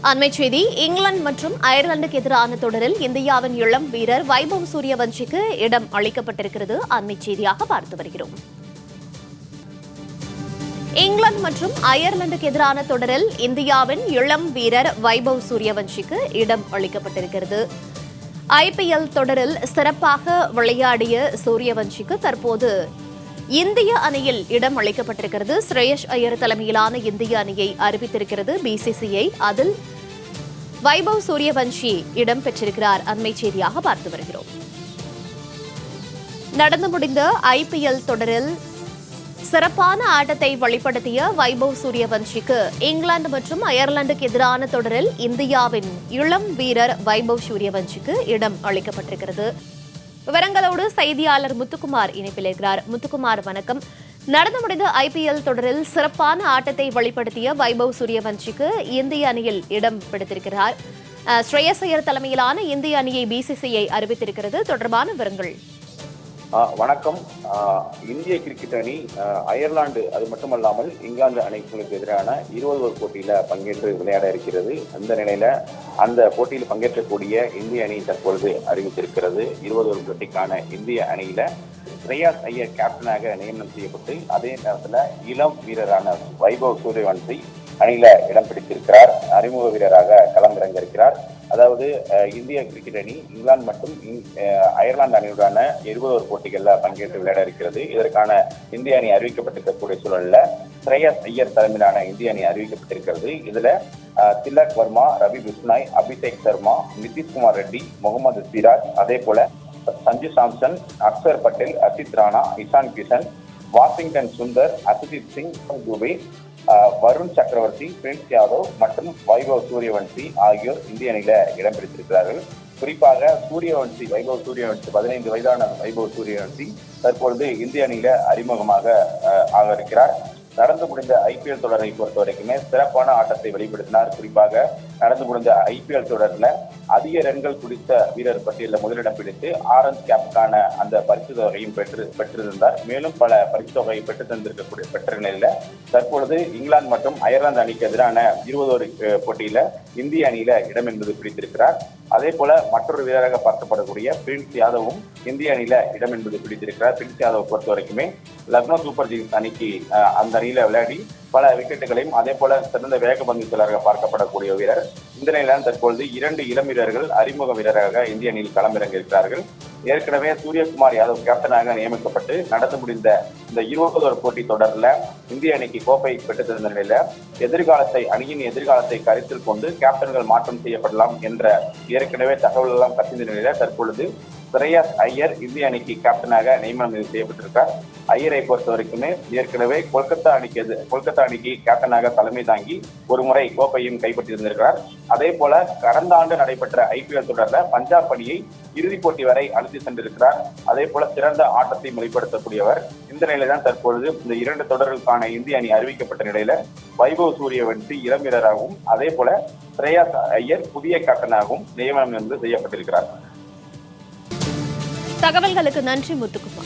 அண்மைச் செய்தி. இங்கிலாந்து மற்றும் அயர்லாந்துக்கு எதிரான தொடரில் இந்தியாவின் இளம் வீரர் வைபவ் சூரியவன்ஷிக்கு இடம் அளிக்கப்பட்டிருக்கிறது. அண்மைச் செய்தியாக பார்த்து வருகிறோம். இங்கிலாந்து மற்றும் அயர்லாந்துக்கு எதிரான தொடரில் இந்தியாவின் இளம் வீரர் வைபவ் சூரியவன்ஷிக்கு இடம் அளிக்கப்பட்டிருக்கிறது. IPL தொடரில் சிறப்பாக விளையாடிய சூரியவன்ஷிக்கு தற்போது இந்திய அணியில் இடம் அளிக்கப்பட்டிருக்கிறது. ஸ்ரேயஸ் ஐயர் தலைமையிலான இந்திய அணியை அறிவித்திருக்கிறது BCCI. அதில் வைபவ் சூரியவன்ஷி இடம் பெற்றிருக்கிறார். அண்மைச் செய்தியாக பார்த்து வருகிறோம். நடந்து முடிந்த IPL தொடரில் சிறப்பான ஆட்டத்தை வெளிப்படுத்திய வைபவ் சூரியவன்ஷிக்கு இங்கிலாந்து மற்றும் அயர்லாந்துக்கு எதிரான தொடரில் இந்தியாவின் இளம் வீரர் வைபவ் சூரியவன்ஷிக்கு இடம் அளிக்கப்பட்டிருக்கிறது. விவரங்களோடு செய்தியாளர் முத்துக்குமார் இணைப்பில் இருக்கிறார். முத்துக்குமார், வணக்கம். நடந்து முடிந்த IPL தொடரில் சிறப்பான ஆட்டத்தை வெளிப்படுத்திய வைபவ் சூரியவன்ஷிக்கு இந்திய அணியில் இடம் பிடித்திருக்கிறார். ஸ்ரேயஸ் ஐயர் தலைமையிலான இந்திய அணியை BCCI அறிவித்திருக்கிறது. தொடர்பான விவரங்கள். வணக்கம். இந்திய கிரிக்கெட் அணி அயர்லாந்து அது மட்டுமல்லாமல் இங்கிலாந்து அணிகளுக்கு எதிரான 20 ஓவர் போட்டியில பங்கேற்று விளையாட இருக்கிறது. அந்த நிலையில அந்த போட்டியில் பங்கேற்கக்கூடிய இந்திய அணி தற்பொழுது அறிவித்திருக்கிறது. 20 ஓவர் போட்டிக்கான இந்திய அணியில ஸ்ரேயஸ் ஐயர் கேப்டனாக நியமனம் செய்யப்பட்டு அதே நேரத்தில் இளம் வீரரான வைபவ் சூரியவன்ஷி அணியில இடம் பிடித்திருக்கிறார். அறிமுக வீரராக களமிறங்க இருக்கிறார். அதாவது இந்திய கிரிக்கெட் அணி இங்கிலாந்து மற்றும் அயர்லாந்து அணியுடனான 20 ஓவர் போட்டிகளில் பங்கேற்று விளையாட இருக்கிறது. இதற்கான இந்திய அணி அறிவிக்கப்பட்டிருக்கக்கூடிய சூழலில் ஸ்ரேயஸ் ஐயர் தலைமையிலான இந்திய அணி அறிவிக்கப்பட்டிருக்கிறது. இதுல திலக் வர்மா, ரவி பிஷ்னாய், அபிஷேக் சர்மா, நிதிஷ்குமார் ரெட்டி, முகமது சிராஜ், அதே போல சஞ்சு சாம்சன், அக்சர் பட்டேல், அசித் ராணா, இஷான் கிஷன், வாஷிங்டன் சுந்தர், அசித் சிங் துபே, வருண் சக்கரவர்த்தி, பிரின்ஸ் யாதவ் மற்றும் வைபவ் சூரியவன்ஷி ஆகியோர் இந்திய அணியில இடம் பிடித்திருக்கிறார்கள். குறிப்பாக வைபவ் சூரியவன்ஷி 15 வயதான வைபவ் சூரியவன்ஷி தற்பொழுது இந்திய அணியில அறிமுகமாக ஆக இருக்கிறார். நடந்து முடிந்த IPL தொடரை பொறுத்த வரைக்குமே சிறப்பான ஆட்டத்தை வெளிப்படுத்தினார். குறிப்பாக நடந்து முடிந்த IPL தொடரில் அதிக ரன்கள் குடித்த வீரர் பட்டியலில் முதலிடம் பிடித்து ஆரஞ்ச் கேப்கான அந்த பரிசு தொகையும் பெற்றிருந்தார். மேலும் பல பரிசு தொகையை பெற்ற நிலையில தற்பொழுது இங்கிலாந்து மற்றும் அயர்லாந்து அணிக்கு எதிரான 20 ஓவர் போட்டியில இந்திய அணியில இடம் என்பது பிடித்திருக்கிறார். அதே போல மற்றொரு வீரராக பார்க்கப்படக்கூடிய பிரின்ஸ் யாதவும் இந்திய அணியில இடம் என்பது பிடித்திருக்கிறார். பிரின்ஸ் யாதவ் பொறுத்த வரைக்குமே லக்னோ சூப்பர் ஜெயின்ஸ் அணிக்கு அந்த அணியில விளையாடி பல விக்கெட்டுகளையும் அதே போல சிறந்த வேகப்பந்து வீரராக பார்க்கப்படக்கூடிய வீரர். இந்த நிலையில்தான் தற்பொழுது 2 இளம் வீரர்கள் அறிமுக வீரராக இந்திய அணியில் களமிறங்க இருக்கிறார்கள். ஏற்கனவே சூரியகுமார் யாதவ் கேப்டனாக நியமிக்கப்பட்டு நடந்து முடிந்த இந்த 20 ஓவர் போட்டி தொடரில் இந்திய அணிக்கு கோப்பை பெற்று தந்த நிலையில அணியின் எதிர்காலத்தை கருத்தில் கொண்டு கேப்டன்கள் மாற்றம் செய்யப்படலாம் என்ற ஏற்கனவே தகவல் எல்லாம் கசிந்த நிலையில தற்பொழுது ஸ்ரேயஸ் ஐயர் இந்திய அணிக்கு கேப்டனாக நியமனம் செய்யப்பட்டிருக்கார். ஐயரை பொறுத்த வரைக்குமே ஏற்கனவே கொல்கத்தா அணிக்கு கேப்டனாக தலைமை தாங்கி ஒரு முறை கோப்பையும் கைப்பற்றியிருந்திருக்கிறார். அதே போல கடந்த ஆண்டு நடைபெற்ற IPL தொடரில் பஞ்சாப் அணியை இறுதிப் போட்டி வரை அழுத்தி சென்றிருக்கிறார். அதே போல சிறந்த ஆட்டத்தை வெளிப்படுத்தக்கூடியவர். இந்த நிலையில தான் தற்பொழுது இந்த 2 தொடர்களுக்கான இந்திய அணி அறிவிக்கப்பட்ட நிலையில வைபவ் சூரியவன்ஷி இளம் வீரராகவும் அதே போல ஸ்ரேயஸ் ஐயர் புதிய கேப்டனாகவும் நியமனம் செய்யப்பட்டிருக்கிறார். தகவல்களுக்கு நன்றி முத்துக்குமார்.